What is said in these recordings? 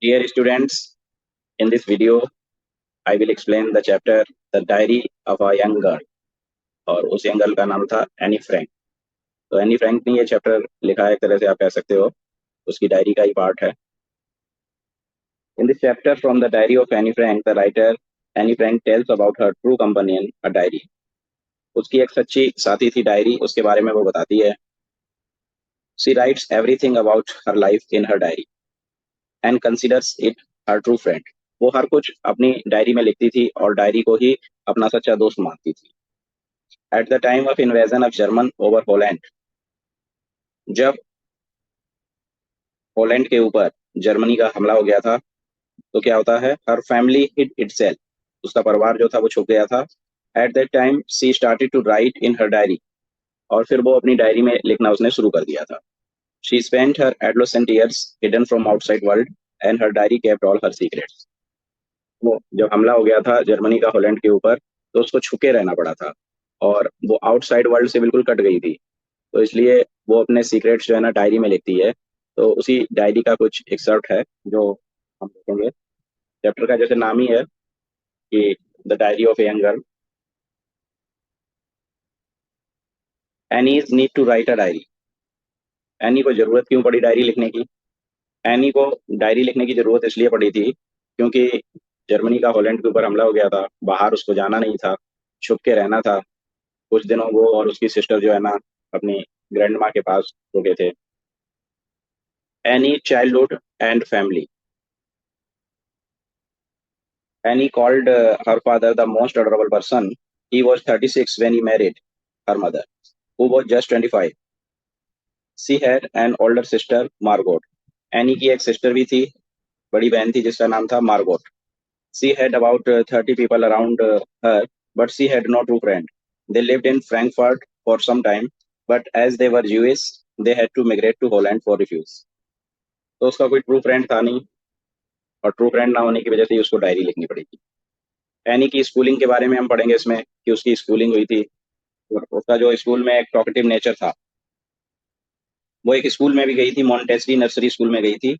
Dear students, in this video, I will explain the chapter The Diary of a Young Girl. और उस young girl का नाम था Anne Frank. तो Anne Frank ने ये चैप्टर लिखा है, एक तरह से आप कह सकते हो उसकी डायरी का ही पार्ट है। In this chapter from the diary of Annie Frank, the writer Annie Frank tells about her true companion, a diary. उसकी एक सच्ची साथी थी डायरी, उसके बारे में वो बताती है। She writes everything about her life in her diary and considers it her true friend. वो हर कुछ अपनी डायरी में लिखती थी और डायरी को ही अपना सच्चा दोस्त मानती थी। At the time of invasion of German over Holland, जब पोलैंड के ऊपर जर्मनी का हमला हो गया था, तो क्या होता है, हर फैमिली हिड इटसेल्फ, उसका परिवार जो था वो छुप गया था। At that time she started to write in her diary, और फिर वो अपनी डायरी में लिखना उसने शुरू कर दिया था। She spent her adolescent years hidden from outside world and her diary kept all her secrets. वो जब हमला हो गया था जर्मनी का होलैंड के ऊपर, तो उसको छुपे रहना पड़ा था और वो आउटसाइड वर्ल्ड से बिल्कुल कट गई थी, तो इसलिए वो अपने सीक्रेट्स जो है ना डायरी में लिखती है। तो उसी डायरी का कुछ एक्सर्प्ट है जो हम देखेंगे। चैप्टर का जैसे नाम ही है कि the diary of a young girl. Anne's need to write a diary. Anne को जरूरत क्यों पड़ी डायरी लिखने की? एनी को डायरी लिखने की जरूरत इसलिए पड़ी थी क्योंकि जर्मनी का हॉलैंड के ऊपर हमला हो गया था, बाहर उसको जाना नहीं था, छुप के रहना था। कुछ दिनों वो और उसकी सिस्टर जो है ना अपनी ग्रैंड माँ के पास रुके थे। Any childhood and family. Annie called her father the most adorable person. He was 36 when he married her mother, who was just 25. She had an older sister, Margot. Annie की एक सिस्टर भी थी, बड़ी बहन थी जिसका नाम था Margot. She had about 30 people around her, but she had no true friend. They lived in Frankfurt for some time, but as they were Jewish, they had to migrate to Holland for refuge. तो उसका कोई true friend था नहीं, और true friend ना होने की वजह से उसको डायरी लिखनी पड़ी थी। एनी की स्कूलिंग के बारे में हम पढ़ेंगे इसमें कि उसकी स्कूलिंग हुई थी। उसका जो स्कूल में एक टॉकेटिव नेचर था, वो एक स्कूल में भी गई थी, मॉन्टेसरी नर्सरी स्कूल में गई थी।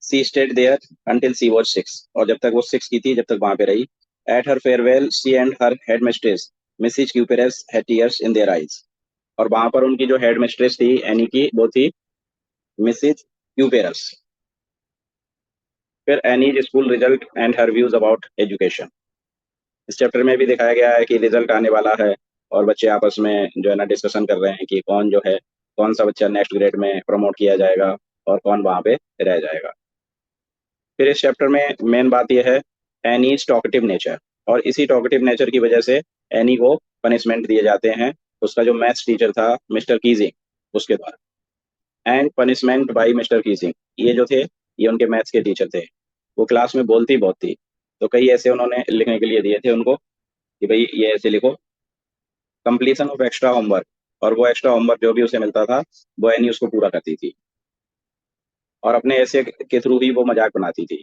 She stayed there until she was 6, और जब तक वो 6 की थी, जब तक वहां पे रही। At her farewell she and her headmistress Mrs Cuperus had tears in their eyes. और वहां पर उनकी जो हेड मिस्ट्रेस थी एनी की, वो थी मिसिज क्यूपेरस। फिर any school result and her views about education. इस चैप्टर में भी दिखाया गया है कि रिजल्ट आने वाला है और बच्चे आपस में जो है ना डिस्कशन कर रहे हैं कि कौन जो है, कौन सा बच्चा नेक्स्ट ग्रेड में प्रमोट किया जाएगा और कौन वहां पे रह जाएगा। फिर इस चैप्टर में मेन बात यह है एनीज टॉकेटिव नेचर, और इसी टॉकेटिव नेचर की वजह से एनी को पनिशमेंट दिए जाते हैं उसका जो मैथ्स टीचर था मिस्टर कीजिंग, उसके द्वारा। And punishment by mister Keesing, ये जो थे ये उनके मैथ्स के टीचर थे। वो क्लास में बोलती बहुत थी, तो कई ऐसे उन्होंने लिखने के लिए दिए थे उनको कि भाई ये ऐसे लिखो। कंप्लीशन ऑफ एक्स्ट्रा होमवर्क, और वो एक्स्ट्रा होमवर्क जो भी उसे मिलता था वो एनी उसको पूरा करती थी, और अपने ऐसे के थ्रू ही वो मजाक बनाती थी।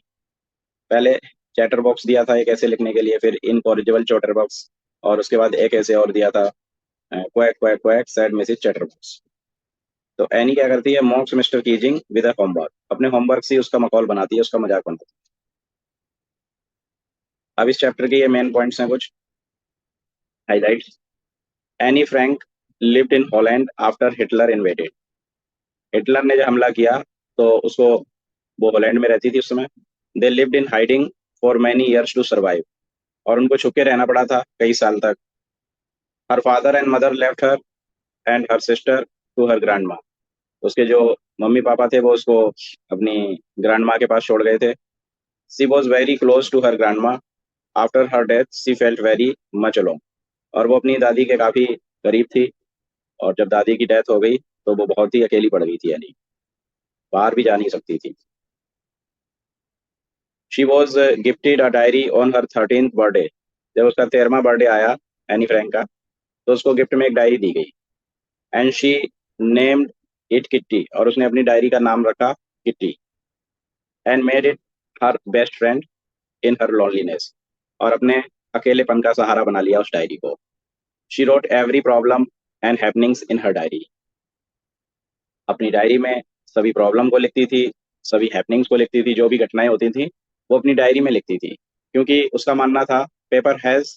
पहले चैटर बॉक्स दिया था एक ऐसे लिखने के लिए, फिर इनकॉरिजिबल चैटर बॉक्स, और उसके बाद एक ऐसे और दिया था quack quack quack sad message chatter box. तो एनी क्या करती है, मॉक्स mister Keesing with a homework, अपने होमवर्क से उसका मखौल बनाती है, उसका मजाक बनाती है। अब इस चैप्टर के ये मेन पॉइंट्स हैं कुछ highlights. Anne Frank lived in Holland after Hitler invaded. Hitler ने जब हमला किया तो उसको, वो हॉलैंड में रहती थी उस समय। They lived in hiding for many years to survive, और उनको छुप के रहना पड़ा था कई साल तक। Her father and mother left her and her sister to her grand माँ। उसके जो मम्मी पापा थे वो उसको अपनी ग्रैंड माँ के पास छोड़ गए थे। She was very close to her grand माँ। After her death she felt very much alone, और वो अपनी दादी के काफी करीब थी, और जब दादी की डेथ हो गई तो वो बहुत ही अकेली पड़ गई थी, यानी बाहर भी जा नहीं सकती थी। She was gifted a diary on her 13th birthday. जब उसका 13वां बर्थडे आया एनी फ्रैंक का, तो उसको गिफ्ट में एक डायरी दी गई। And she named it kitty, और उसने अपनी डायरी का नाम रखा kitty. And made it her best friend in her loneliness, और अपने अकेलेपन का सहारा बना लिया उस डायरी को। She wrote every problem and happenings in her diary. अपनी डायरी में सभी प्रॉब्लम को लिखती थी, सभी हैपनिंग्स को लिखती थी, जो भी घटनाएं होती थी वो अपनी डायरी में लिखती थी, क्योंकि उसका मानना था paper has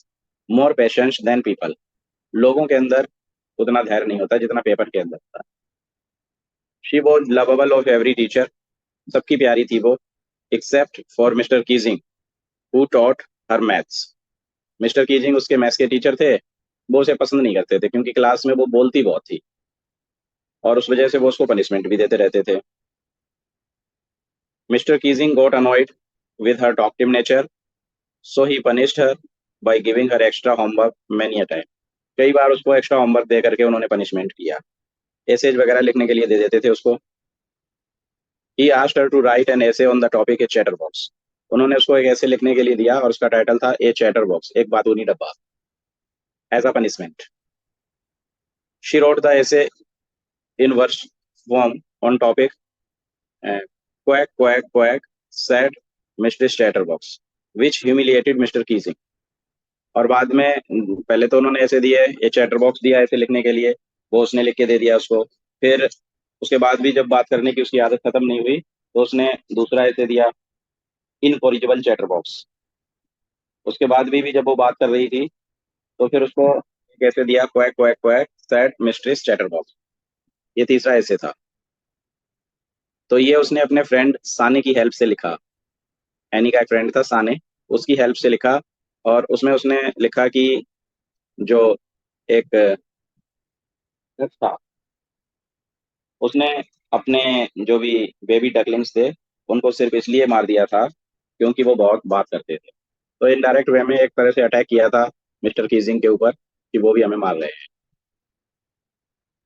more patience than people. लोगों के अंदर उतना धैर्य नहीं होता जितना पेपर के अंदर था। She was lovable of every teacher, सबकी प्यारी थी वो, except for mister Keesing who taught her maths. Mister Keesing उसके मैथ्स के टीचर थे, वो उसे पसंद नहीं करते थे क्योंकि क्लास में वो बोलती बहुत थी और उस वजह से वो उसको पनिशमेंट भी देते रहते थे। Mister Keesing got annoyed with her talkative nature, so he punished her by giving her extra homework many a time. कई बार उसको एक्स्ट्रा होमवर्क दे करके उन्होंने पनिशमेंट किया, एसेज वगैरह लिखने के लिए दे देते थे उसको। ही asked her to write an essay on the topic a chatterbox. उन्होंने उसको एक ऐसे लिखने के लिए दिया और उसका टाइटल था ए चैटरबॉक्स, एक बातूनी डब्बा, as a punishment. She wrote the essay in verse form on topic quack quack quack said Mr. Chatterbox, which humiliated Mr. Keesing. और बाद में पहले तो उन्होंने ऐसे दिए, ये चैटर बॉक्स दिया ऐसे लिखने के लिए, वो उसने लिख के दे दिया उसको। फिर उसके बाद भी जब बात करने की उसकी आदत खत्म नहीं हुई तो उसने दूसरा ऐसे दिया, इनकॉरिजिबल चैटर बॉक्स। उसके बाद भी जब वो बात कर रही थी तो फिर उसको कैसे दिया, quack quack quack sad mistress chatter box. ये तीसरा ऐसे था। तो ये उसने अपने फ्रेंड साने की हेल्प से लिखा। एनी का एक फ्रेंड था साने, उसकी हेल्प से लिखा। और उसमें उसने लिखा कि जो एक था, उसने अपने जो भी बेबी डकलिंग्स थे उनको सिर्फ इसलिए मार दिया था क्योंकि वो बहुत बात करते थे। तो इनडायरेक्ट वे में एक तरह से अटैक किया था मिस्टर कीजिंग के ऊपर कि वो भी हमें मार रहे हैं।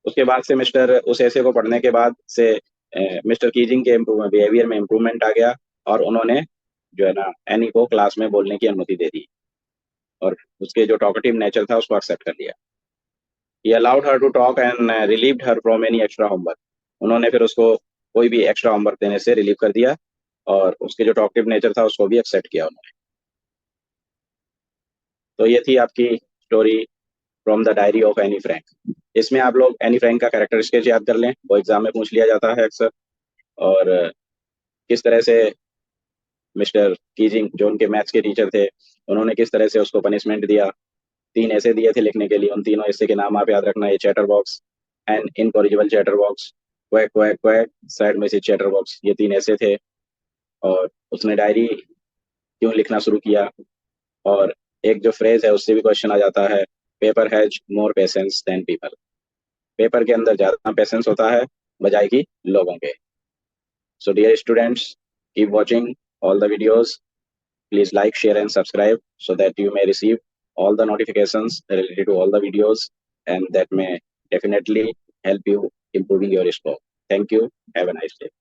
उसके बाद से मिस्टर उस ऐसे को पढ़ने के बाद से मिस्टर कीजिंग के बिहेवियर में इम्प्रूवमेंट आ गया और उन्होंने जो है ना एनी को क्लास में बोलने की अनुमति दे दी और उसके जो टॉकेटिव नेचर था उसको एक्सेप्ट कर लिया। He allowed her to talk and relieved her from any extra homework. उन्होंने फिर उसको कोई भी एक्स्ट्रा होमवर्क देने से रिलीव कर दिया और उसके जो टॉकेटिव नेचर था उसको भी एक्सेप्ट किया उन्होंने। तो ये थी आपकी story from the diary of Anne Frank. इसमें आप लोग एनी फ्रैंक का कैरेक्टर स्केच याद कर लें, वो एग्जाम में पूछ लिया जाता है अक्सर। और किस तरह से मिस्टर कीजिंग जो उनके मैथ्स के टीचर थे उन्होंने किस तरह से उसको पनिशमेंट दिया। 3 ऐसे दिए थे लिखने के लिए, उन तीनों ऐसे के नाम आप याद रखना, ये chatterbox, an incorrigible chatterbox, quack quack quack, side में से चैटर बॉक्स, ये 3 ऐसे थे। और उसने डायरी क्यों लिखना शुरू किया। और एक जो फ्रेज है उससे भी क्वेश्चन आ जाता है, paper has more patience than people. Paper के अंदर ज्यादा पेशेंस होता है बजाय की लोगों के। So dear students, keep watching all the videos, please like, share and subscribe so that you may receive all the notifications related to all the videos, and that may definitely help you improving your score. Thank you. Have a nice day.